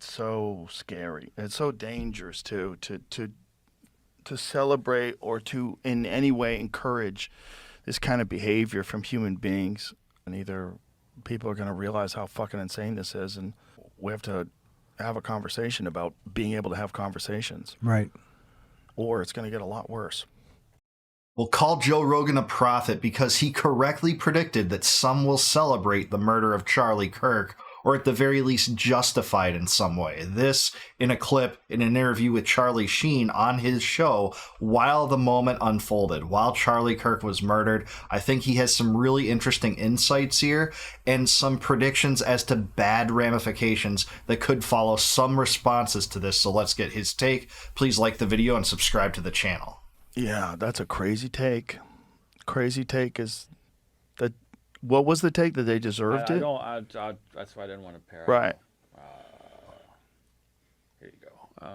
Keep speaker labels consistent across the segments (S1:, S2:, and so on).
S1: So scary. It's so dangerous too to celebrate or to in any way encourage this kind of behavior from human beings. And either people are going to realize how fucking insane this is, and we have to have a conversation about being able to have conversations.
S2: Right.
S1: Or it's going to get a lot worse.
S3: We'll call Joe Rogan a prophet because he correctly predicted that some will celebrate the murder of Charlie Kirk, or at the very least justify it in some way. This in a clip in an interview with Charlie Sheen on his show while the moment unfolded, while Charlie Kirk was murdered. I think he has some really interesting insights here and some predictions as to bad ramifications that could follow some responses to this. So let's get his take. Please like the video and subscribe to the channel.
S1: Yeah, that's a crazy take. Crazy take is that. What was the take that they deserved it?
S4: That's why I didn't want to pair.
S1: Right.
S4: Here you go.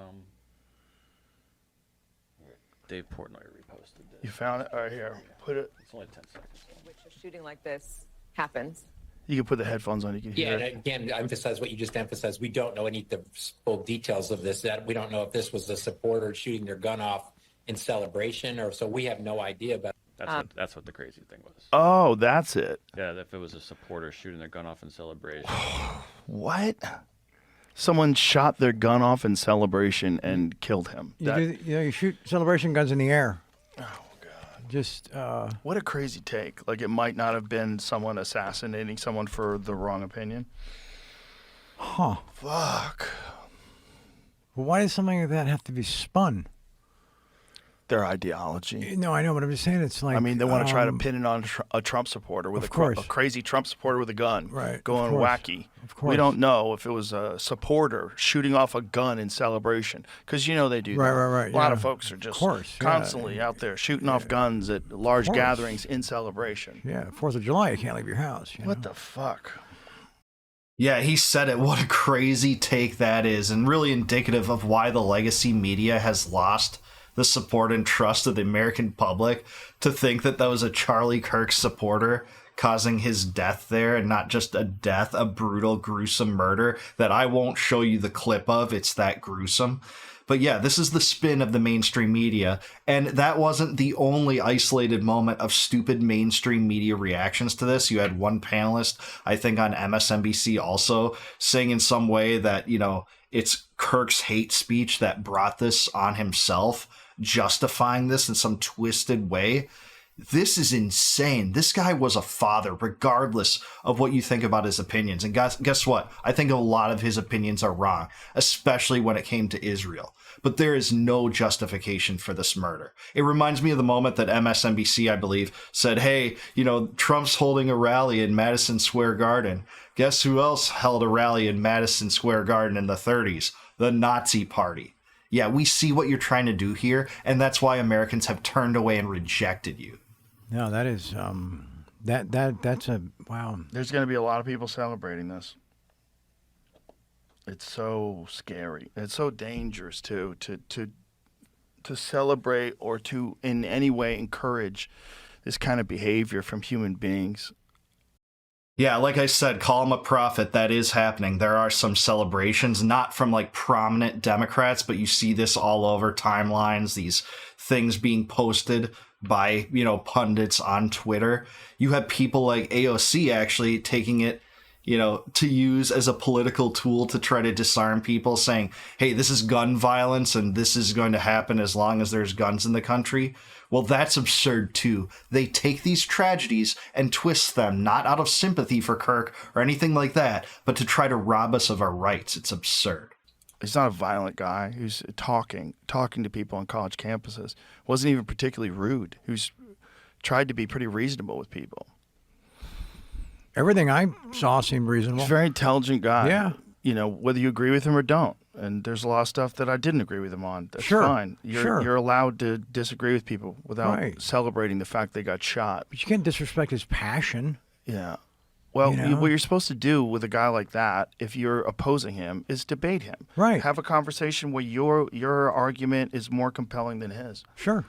S4: Dave Portnoy reposted this.
S1: You found it? All right, here. Put it.
S4: It's only 10 seconds.
S5: Which a shooting like this happens.
S1: You can put the headphones on. You can hear
S6: Yeah,
S1: it.
S6: and again, emphasize what you just emphasized. We don't know any of the full details of this. That we don't know if this was a supporter shooting their gun off in celebration, or so we have no idea about.
S4: That's what the crazy thing was.
S1: Oh, that's it.
S4: Yeah, if it was a supporter shooting their gun off in celebration.
S1: What? Someone shot their gun off in celebration and killed him.
S2: You shoot celebration guns in the air.
S1: Oh, God.
S2: Just,
S1: what a crazy take. Like, it might not have been someone assassinating someone for the wrong opinion.
S2: huh.
S1: Fuck.
S2: Well, why does something like that have to be spun?
S1: Their ideology.
S2: No, I know, but I'm just saying it's like...
S1: I mean, they want to try to pin it on a Trump supporter with a crazy Trump supporter with a gun.
S2: Right.
S1: Going wacky.
S2: Of course.
S1: We don't know if it was a supporter shooting off a gun in celebration. Because, you know, they do that.
S2: Right.
S1: A lot of folks are just constantly
S2: yeah.
S1: out there shooting off guns at large gatherings in celebration.
S2: Yeah, 4th of July, you can't leave your house.
S1: What the fuck?
S3: Yeah, he said it. What a crazy take that is, and really indicative of why the legacy media has lost the support and trust of the American public to think that that was a Charlie Kirk supporter causing his death there, and not just a death, a brutal, gruesome murder that I won't show you the clip of. It's that gruesome. But yeah, this is the spin of the mainstream media, and that wasn't the only isolated moment of stupid mainstream media reactions to this. You had one panelist, I think on MSNBC also, saying in some way that, you know, it's Kirk's hate speech that brought this on himself, justifying this in some twisted way. This is insane. This guy was a father, regardless of what you think about his opinions. And guess what? I think a lot of his opinions are wrong, especially when it came to Israel. But there is no justification for this murder. It reminds me of the moment that MSNBC, I believe, said, hey, you know, Trump's holding a rally in Madison Square Garden. Guess who else held a rally in Madison Square Garden in the 30s? The Nazi Party. Yeah, we see what you're trying to do here, and that's why Americans have turned away and rejected you.
S2: No, that is that's a wow.
S1: There's going to be a lot of people celebrating this. It's so scary. It's so dangerous too to celebrate or to in any way encourage this kind of behavior from human beings.
S3: Yeah, like I said, call him a prophet. That is happening. There are some celebrations, not from like prominent Democrats, but you see this all over timelines, these things being posted by, you know, pundits on Twitter. You have people like AOC actually taking it, you know, to use as a political tool to try to disarm people, saying, hey, this is gun violence and this is going to happen as long as there's guns in the country. Well, that's absurd too. They take these tragedies and twist them, not out of sympathy for Kirk or anything like that, but to try to rob us of our rights. It's absurd.
S1: He's not a violent guy who's talking to people on college campuses. Wasn't even particularly rude. Who's tried to be pretty reasonable with people.
S2: Everything I saw seemed reasonable.
S1: He's a very intelligent guy.
S2: Yeah.
S1: You know, whether you agree with him or don't. And there's a lot of stuff that I didn't agree with him on. That's fine. You're allowed to disagree with people without celebrating the fact they got shot.
S2: But you can't disrespect his passion.
S1: Yeah. Well,
S2: You know?
S1: what you're supposed to do with a guy like that, if you're opposing him, is debate him.
S2: Right.
S1: Have a conversation where your argument is more compelling than his.
S2: Sure.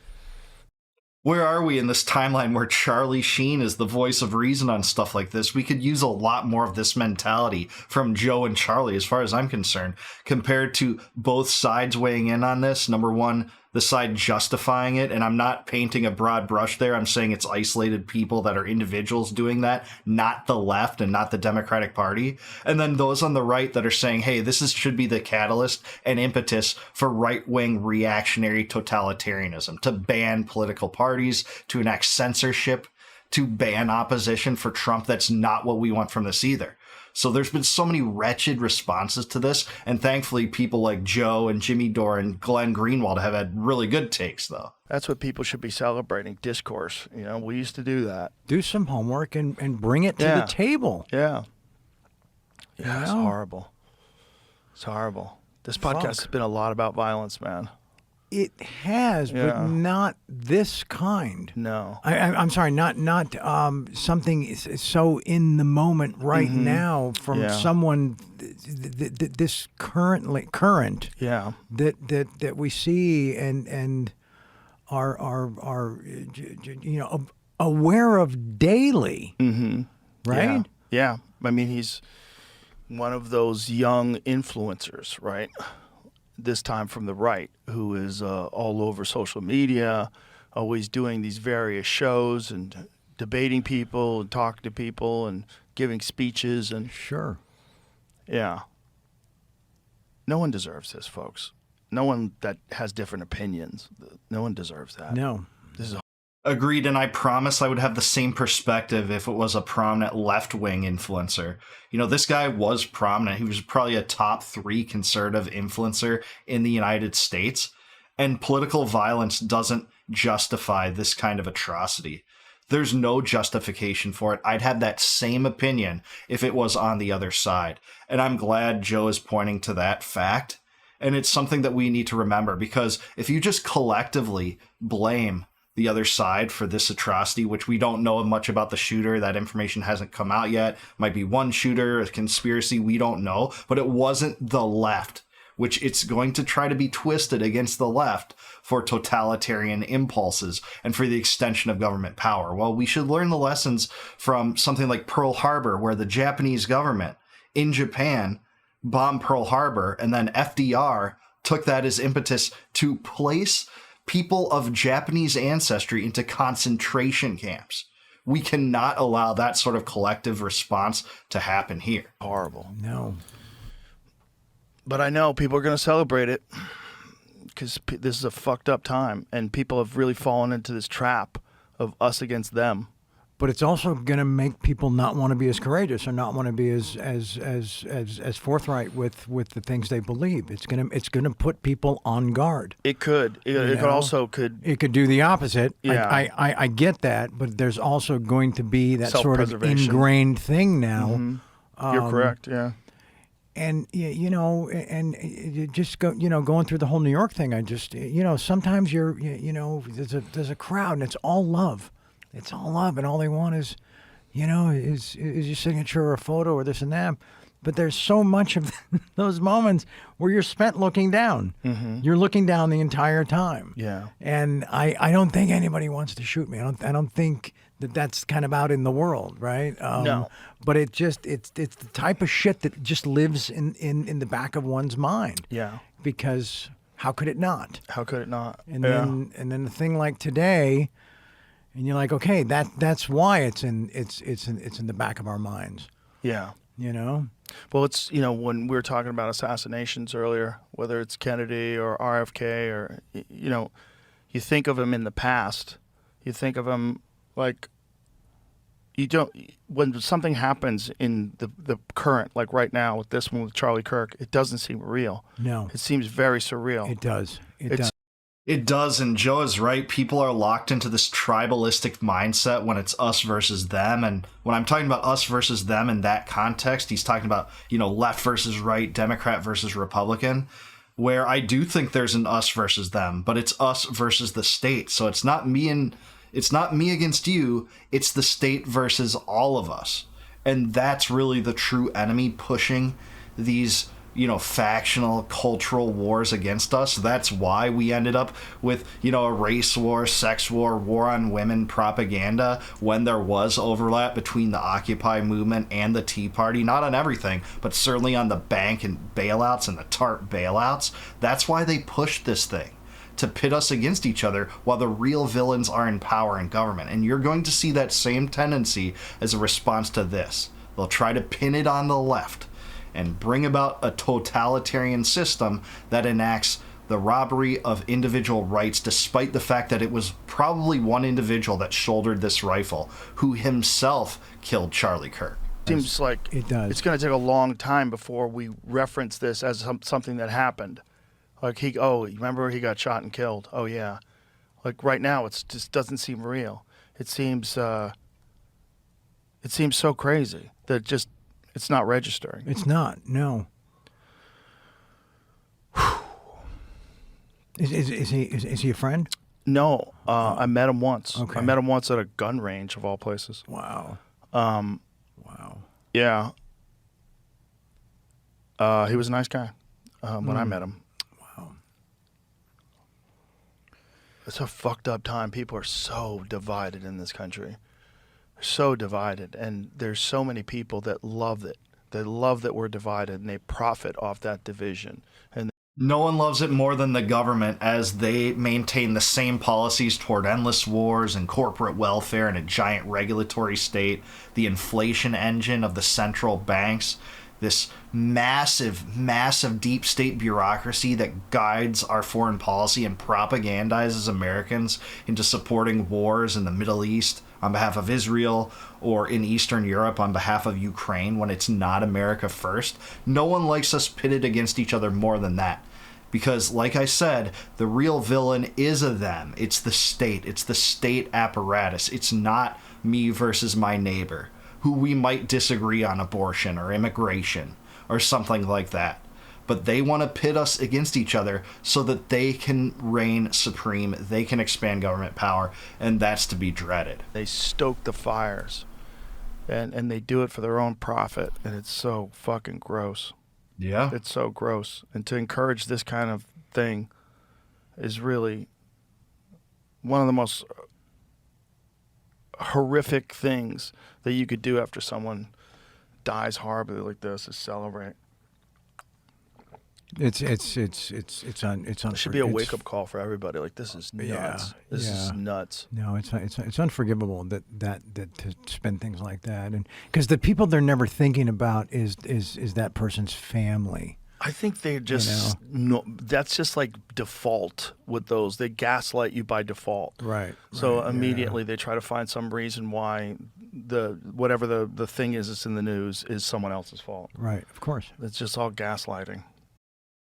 S3: Where are we in this timeline where Charlie Sheen is the voice of reason on stuff like this? We could use a lot more of this mentality from Joe and Charlie, as far as I'm concerned, compared to both sides weighing in on this. Number one, the side justifying it, and I'm not painting a broad brush there. I'm saying it's isolated people that are individuals doing that, not the left and not the Democratic Party. And then those on the right that are saying, hey, should be the catalyst and impetus for right-wing reactionary totalitarianism, to ban political parties, to enact censorship, to ban opposition for Trump. That's not what we want from this either. So there's been so many wretched responses to this, and thankfully people like Joe and Jimmy Dore and Glenn Greenwald have had really good takes, though.
S1: That's what people should be celebrating, discourse. You know, we used to do that.
S2: Do some homework and bring it to the table.
S1: Yeah. Yeah, it's
S2: know?
S1: horrible. It's horrible. This podcast has been a lot about violence, man.
S2: It has,
S1: Yeah.
S2: but not this kind.
S1: No.
S2: I'm sorry, not something so in the moment right now from
S1: Yeah.
S2: someone this current
S1: Yeah.
S2: that we see and are you know aware of daily, right?
S1: Yeah. I mean, he's one of those young influencers, right? This time from the right, who is all over social media, always doing these various shows and debating people and talking to people and giving speeches. And
S2: Sure.
S1: yeah, no one deserves this, folks. No one that has different opinions. No one deserves that.
S2: No.
S1: This is
S3: Agreed, and I promise I would have the same perspective if it was a prominent left-wing influencer. You know, this guy was prominent. He was probably a top 3 conservative influencer in the United States, and political violence doesn't justify this kind of atrocity. There's no justification for it. I'd have that same opinion if it was on the other side, and I'm glad Joe is pointing to that fact, and it's something that we need to remember, because if you just collectively blame the other side for this atrocity, which we don't know much about the shooter. That information hasn't come out yet. Might be one shooter, a conspiracy, we don't know. But it wasn't the left, which it's going to try to be twisted against the left for totalitarian impulses and for the extension of government power. Well, we should learn the lessons from something like Pearl Harbor, where the Japanese government in Japan bombed Pearl Harbor, and then FDR took that as impetus to place people of Japanese ancestry into concentration camps. We cannot allow that sort of collective response to happen here.
S1: horrible.
S2: No.
S1: But I know people are going to celebrate it because this is a fucked up time, and people have really fallen into this trap of us against them.
S2: But it's also going to make people not want to be as courageous or not want to be as forthright with the things they believe. It's going to put people on guard.
S1: It could. It
S2: know?
S1: could
S2: do the opposite.
S1: Yeah.
S2: I get that, but there's also going to be that sort of
S1: Self-preservation.
S2: ingrained thing now.
S1: You're correct. Yeah.
S2: And you know, and you just go, you know, going through the whole New York thing. I just, you know, sometimes there's a crowd and it's all love. It's all love, and all they want is, you know, is your signature or a photo or this and that. But there's so much of those moments where you're spent looking down. You're looking down the entire time.
S1: Yeah.
S2: And I don't think anybody wants to shoot me. I don't think that's kind of out in the world, right?
S1: No.
S2: But it's the type of shit that just lives in the back of one's mind.
S1: Yeah.
S2: Because how could it not?
S1: How could it not?
S2: And
S1: Yeah.
S2: then the thing like today, and you're like, okay, that's why it's in the back of our minds.
S1: Yeah.
S2: You know?
S1: Well, it's, you know, when we were talking about assassinations earlier, whether it's Kennedy or RFK or, you know, you think of him in the past. You think of him like, when something happens in the current, like right now with this one with Charlie Kirk, it doesn't seem real.
S2: No.
S1: It seems very surreal.
S2: It does.
S1: It's-
S3: It does, and Joe is right. People are locked into this tribalistic mindset when it's us versus them. And when I'm talking about us versus them in that context, he's talking about, you know, left versus right, Democrat versus Republican, where I do think there's an us versus them, but it's us versus the state. So it's not me against you, it's the state versus all of us. And that's really the true enemy pushing these, factional cultural wars against us. That's why we ended up with, a race war, sex war on women propaganda when there was overlap between the Occupy movement and the Tea Party. Not on everything, but certainly on the bank and bailouts and the TARP bailouts. That's why they pushed this thing, to pit us against each other while the real villains are in power in government. And you're going to see that same tendency as a response to this. They'll try to pin it on the left and bring about a totalitarian system that enacts the robbery of individual rights, despite the fact that it was probably one individual that shouldered this rifle who himself killed Charlie Kirk.
S1: Seems like
S2: It does.
S1: it's going to take a long time before we reference this as something that happened. Like you remember he got shot and killed? Oh yeah. Like right now, it just doesn't seem real. It seems so crazy that it's not registering.
S2: It's not. No. Is he a friend?
S1: No, I met him once.
S2: Okay.
S1: I met him once at a gun range of all places.
S2: Wow.
S1: Wow. Yeah. He was a nice guy when I met him.
S2: Wow.
S1: It's a fucked up time. People are so divided in this country. So divided. And there's so many people that love it. They love that we're divided, and they profit off that division. And
S3: No one loves it more than the government, as they maintain the same policies toward endless wars and corporate welfare and a giant regulatory state, the inflation engine of the central banks, this massive, massive deep state bureaucracy that guides our foreign policy and propagandizes Americans into supporting wars in the Middle East on behalf of Israel or in Eastern Europe on behalf of Ukraine when it's not America first. No one likes us pitted against each other more than that. Because, like I said, the real villain is a them. It's the state. It's the state apparatus. It's not me versus my neighbor, who we might disagree on abortion or immigration or something like that. But they want to pit us against each other so that they can reign supreme, they can expand government power, and that's to be dreaded.
S1: they stoke the fires. And they do it for their own profit. And it's so fucking gross.
S3: Yeah.
S1: It's so gross. And to encourage this kind of thing is really one of the most horrific things that you could do after someone dies horribly like this, is celebrate.
S2: It
S1: Should be a wake up call for everybody. Like, this is nuts.
S2: Yeah,
S1: This is
S2: yeah.
S1: nuts.
S2: No, it's unforgivable that to spend things like that, and because the people they're never thinking about is that person's family.
S1: I think they just no. That's just like default with those. They gaslight you by default.
S2: Right.
S1: So
S2: right,
S1: immediately they try to find some reason why whatever the thing is that's in the news is someone else's fault.
S2: yeah. Right. Of course.
S1: It's just all gaslighting.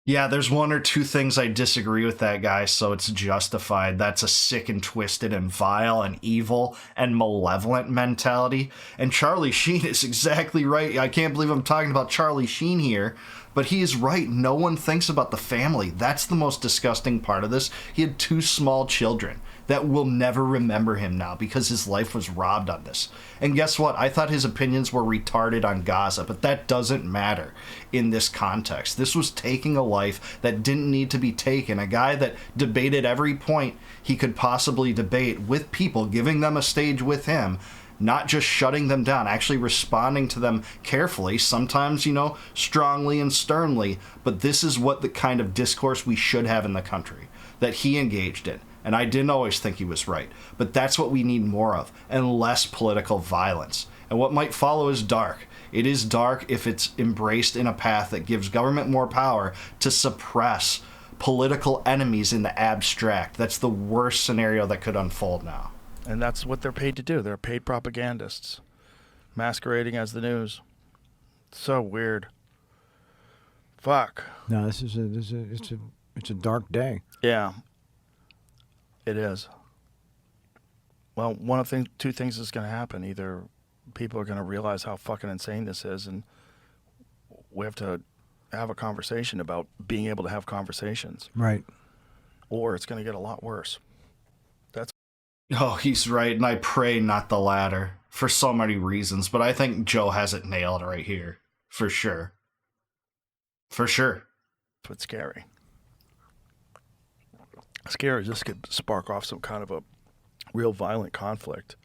S3: Yeah, there's one or two things I disagree with that guy, so it's justified. That's a sick and twisted and vile and evil and malevolent mentality. And Charlie Sheen is exactly right. I can't believe I'm talking about Charlie Sheen here, but he is right. No one thinks about the family. That's the most disgusting part of this. He had 2 small children that will never remember him now because his life was robbed on this. And guess what? I thought his opinions were retarded on Gaza, but that doesn't matter in this context. This was taking a life that didn't need to be taken. A guy that debated every point he could possibly debate with people, giving them a stage with him, not just shutting them down, actually responding to them carefully, sometimes, strongly and sternly. But this is what the kind of discourse we should have in the country that he engaged in. And I didn't always think he was right. But that's what we need more of, and less political violence. And what might follow is dark. It is dark if it's embraced in a path that gives government more power to suppress political enemies in the abstract. That's the worst scenario that could unfold now.
S1: And that's what they're paid to do. They're paid propagandists masquerading as the news. So weird. Fuck.
S2: No, it's a dark day.
S1: Yeah. It is. Well, one of the 2 things is going to happen. Either people are going to realize how fucking insane this is, and we have to have a conversation about being able to have conversations,
S2: Right.
S1: or it's going to get a lot worse.
S3: Oh, he's right, and I pray not the latter, for so many reasons, but I think Joe has it nailed right here, for sure. For sure.
S1: That's what's scary. Scary. This could spark off some kind of a real violent conflict.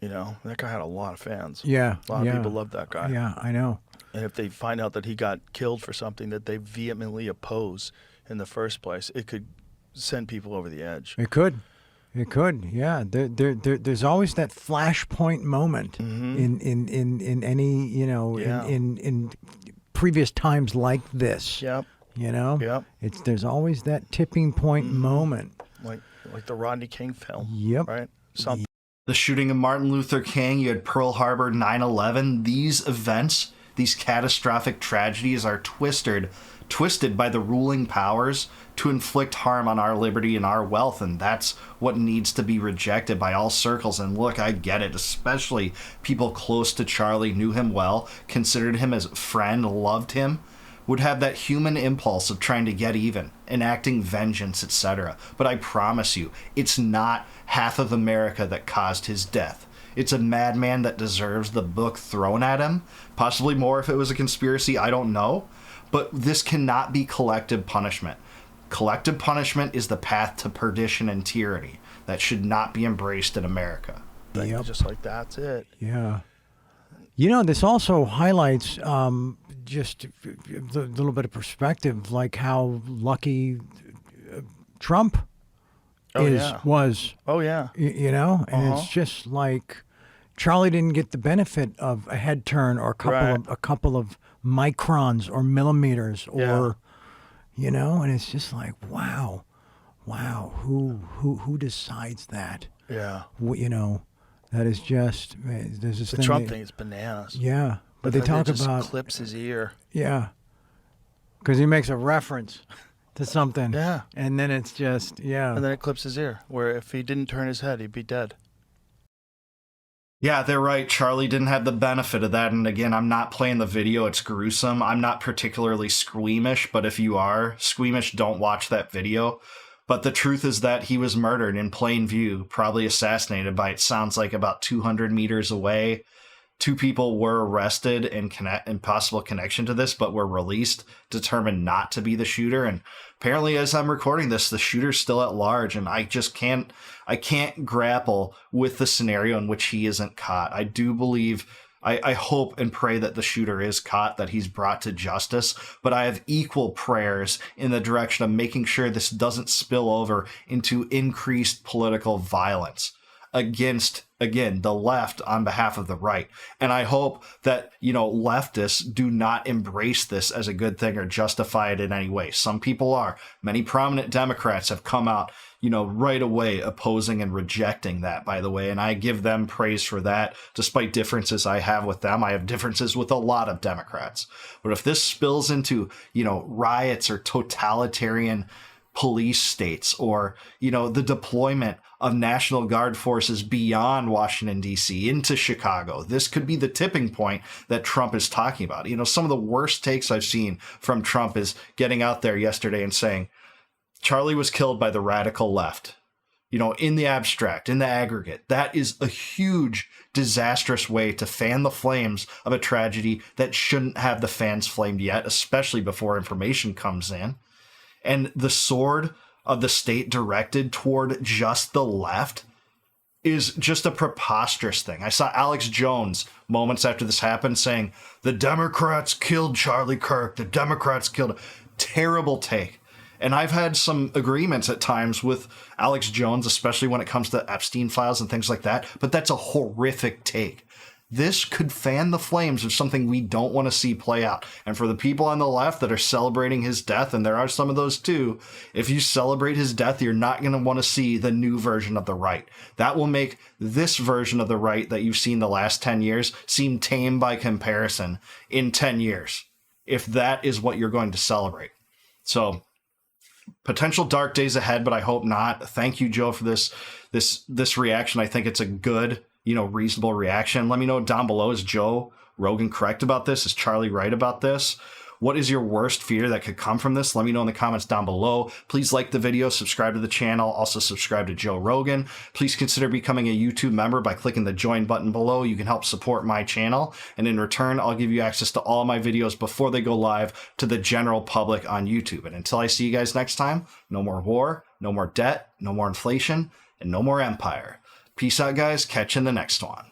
S1: You know, that guy had a lot of fans.
S2: Yeah.
S1: A lot of people loved that guy.
S2: Yeah, I know.
S1: And if they find out that he got killed for something that they vehemently oppose in the first place, it could send people over the edge.
S2: It could. Yeah. There's always that flashpoint moment in any, you know,
S1: Yeah.
S2: in previous times like this.
S1: Yep.
S2: You know?
S1: Yep.
S2: There's always that tipping point moment.
S1: Like the Rodney King film.
S2: Yep.
S1: Right? Something.
S3: The shooting of Martin Luther King, you had Pearl Harbor, 9/11. These events, these catastrophic tragedies are twisted by the ruling powers to inflict harm on our liberty and our wealth, and that's what needs to be rejected by all circles. And look, I get it, especially people close to Charlie, knew him well, considered him as a friend, loved him, would have that human impulse of trying to get even, enacting vengeance, etc. But I promise you, it's not half of America that caused his death. It's a madman that deserves the book thrown at him, possibly more if it was a conspiracy, I don't know. But this cannot be collective punishment. Collective punishment is the path to perdition and tyranny that should not be embraced in America.
S2: Yep.
S1: Just like that's it.
S2: Yeah. You know, this also highlights just a little bit of perspective, like how lucky Trump was.
S1: Oh, yeah.
S2: You know, and it's just like Charlie didn't get the benefit of a head turn or a couple of microns or millimeters or, you know, and it's just like, wow, who decides that?
S1: Yeah.
S2: You know, that is just, there's this
S1: The
S2: thing.
S1: Trump thing is bananas.
S2: Yeah. But they talk
S1: just
S2: about
S1: clips his ear.
S2: Yeah. Because he makes a reference to something.
S1: Yeah.
S2: And then it's just,
S1: And then it clips his ear, where if he didn't turn his head, he'd be dead.
S3: Yeah, they're right. Charlie didn't have the benefit of that. And again, I'm not playing the video. It's gruesome. I'm not particularly squeamish, but if you are squeamish, don't watch that video. But the truth is that he was murdered in plain view, probably assassinated by, it sounds like, about 200 meters away. 2 people were arrested in possible connection to this, but were released, determined not to be the shooter. And apparently, as I'm recording this, the shooter's still at large, and I can't grapple with the scenario in which he isn't caught. I do believe, I hope and pray that the shooter is caught, that he's brought to justice, but I have equal prayers in the direction of making sure this doesn't spill over into increased political violence against, again, the left on behalf of the right. And I hope that, you know, leftists do not embrace this as a good thing or justify it in any way. Some people are. Many prominent Democrats have come out, you know, right away opposing and rejecting that, by the way. And I give them praise for that. Despite differences I have with them, I have differences with a lot of Democrats. But if this spills into, you know, riots or totalitarian police states, or, you know, the deployment of National Guard forces beyond Washington, D.C. into Chicago, this could be the tipping point that Trump is talking about. You know, some of the worst takes I've seen from Trump is getting out there yesterday and saying, Charlie was killed by the radical left. You know, in the abstract, in the aggregate, that is a huge, disastrous way to fan the flames of a tragedy that shouldn't have the fans flamed yet, especially before information comes in. And the sword of the state directed toward just the left is just a preposterous thing. I saw Alex Jones moments after this happened saying, the Democrats killed Charlie Kirk. The Democrats killed him. Terrible take. And I've had some agreements at times with Alex Jones, especially when it comes to Epstein files and things like that. But that's a horrific take. This could fan the flames of something we don't want to see play out. And for the people on the left that are celebrating his death, and there are some of those too, if you celebrate his death, you're not going to want to see the new version of the right. That will make this version of the right that you've seen the last 10 years seem tame by comparison in 10 years, if that is what you're going to celebrate. So potential dark days ahead, but I hope not. Thank you, Joe, for this reaction. I think it's a good, you know, reasonable reaction. Let me know down below, is Joe Rogan correct about this? Is Charlie right about this? What is your worst fear that could come from this? Let me know in the comments down below. Please like the video, subscribe to the channel, also subscribe to Joe Rogan. Please consider becoming a YouTube member by clicking the join button below. You can help support my channel, and in return, I'll give you access to all my videos before they go live to the general public on YouTube. And until I see you guys next time, no more war, no more debt, no more inflation, and no more empire. Peace out, guys. Catch you in the next one.